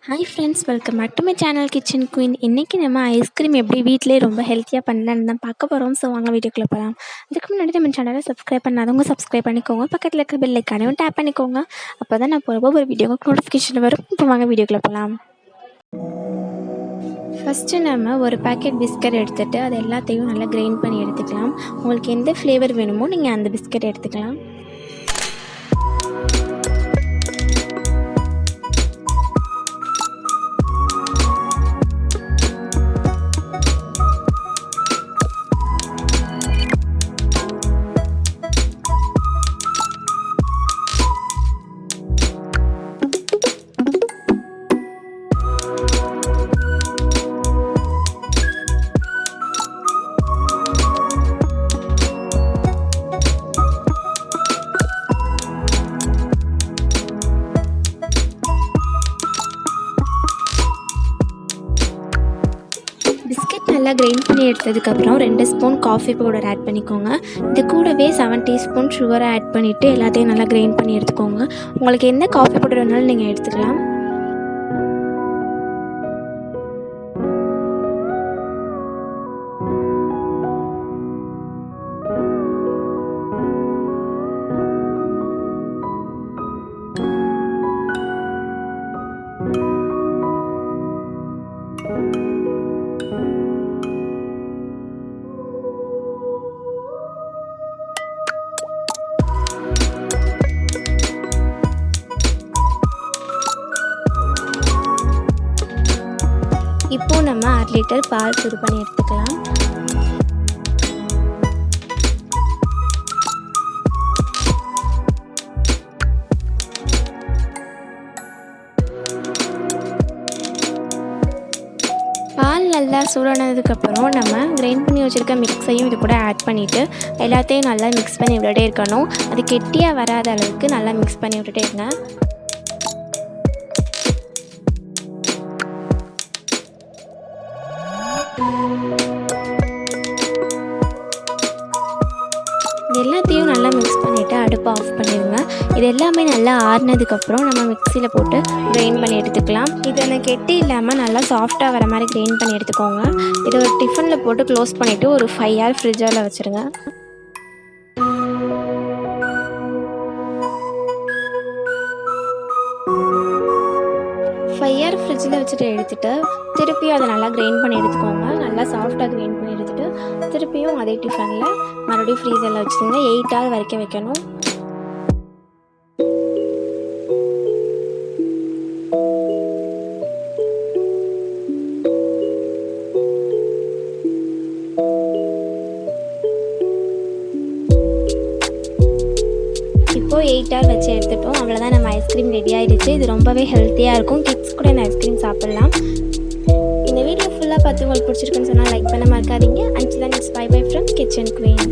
Hi friends, welcome back to my channel kitchen queen. இன்றைக்கி நம்ம ice cream எப்படி வீட்டிலே ரொம்ப ஹெல்த்தியாக பண்ணலான்னு தான் பார்க்க போகிறோம். ஸோ வாங்க வீடியோக்குள்ளே போகலாம். அதுக்கு முன்னாடி நம்ம சேனலை சப்ஸ்கிரைப் பண்ணாதவங்க சப்ஸ்கிரைப் பண்ணிக்கோங்க. பக்கத்தில் இருக்க பெல் ஐக்கானையும் டேப் பண்ணிக்கோங்க. அப்போ தான் நான் போகிறப்போ ஒரு வீடியோக்கு நோட்டிஃபிகேஷன் வரும். இப்போ வாங்க வீடியோக்குள்ளே போகலாம். ஃபஸ்ட்டு நம்ம ஒரு பேக்கெட் பிஸ்கட் எடுத்துகிட்டு அது எல்லாத்தையும் நல்லா கிரைண்ட் பண்ணி எடுத்துக்கலாம். உங்களுக்கு எந்த ஃப்ளேவர் வேணுமோ நீங்கள் அந்த பிஸ்கட் எடுத்துக்கலாம். பிஸ்கட் நல்லா கிரைண்ட் பண்ணி எடுத்ததுக்கப்புறம் 2 ஸ்பூன் காஃபி பவுடர் ஆட் பண்ணிக்கோங்க. இது கூடவே 7 டீஸ்பூன் சுகரை ஆட் பண்ணிவிட்டு எல்லாத்தையும் நல்லா கிரைண்ட் பண்ணி எடுத்துக்கோங்க. உங்களுக்கு எந்த காஃபி பவுடர் வேணாலும் நீங்கள் எடுத்துக்கலாம். இப்போது நம்ம 1/2 லிட்டர் பால் சூடு பண்ணி எடுத்துக்கலாம். பால் நல்லா சூடானதுக்கப்புறம் நம்ம கிரைண்ட் பண்ணி வச்சுருக்க மிக்ஸையும் இது கூட ஆட் பண்ணிவிட்டு எல்லாத்தையும் நல்லா மிக்ஸ் பண்ணி விட்டுட்டே இருக்கணும். அது கெட்டியாக வராத அளவுக்கு நல்லா மிக்ஸ் பண்ணி விட்டுட்டே இருங்க. எல்லாத்தையும் நல்லா மிக்ஸ் பண்ணிவிட்டு அடுப்பை ஆஃப் பண்ணிடுங்க. இது எல்லாமே நல்லா ஆறினதுக்கப்புறம் நம்ம மிக்சியில் போட்டு கிரைண்ட் பண்ணி எடுத்துக்கலாம். இது எனக்கு கெட்டி இல்லாமல் நல்லா சாஃப்டாக வர மாதிரி கிரைண்ட் பண்ணி எடுத்துக்கோங்க. இதை ஒரு டிஃபனில் போட்டு க்ளோஸ் பண்ணிவிட்டு ஒரு 5 hours ஃப்ரிட்ஜில் வச்சுருங்க. ஃப்ரிட்ஜில் வச்சுட்டு எடுத்துகிட்டு திருப்பியும் அதை நல்லா கிரைண்ட் பண்ணி எடுத்துக்கோங்க. நல்லா சாஃப்டாக கிரைண்ட் பண்ணி எடுத்துகிட்டு திருப்பியும் அதே டிஃபனில் மறுபடியும் ஃப்ரீசரில் வச்சுருங்க. 8 hours வரைக்கும் வைக்கணும். இப்போது 8 hours வச்சு எடுத்துட்டோம். அவ்வளோதான், நம்ம ஐஸ்கிரீம் ரெடி ஆகிடுச்சு. இது ரொம்பவே ஹெல்த்தியாக இருக்கும். கிட்ஸ் கூட இந்த ஐஸ்கிரீம் சாப்பிட்லாம். இந்த வீடியோ ஃபுல்லாக பார்த்து உங்களுக்கு பிடிச்சிருக்குன்னு சொன்னால் லைக் பண்ண மறக்காதீங்க. And then it's by by from kitchen queen.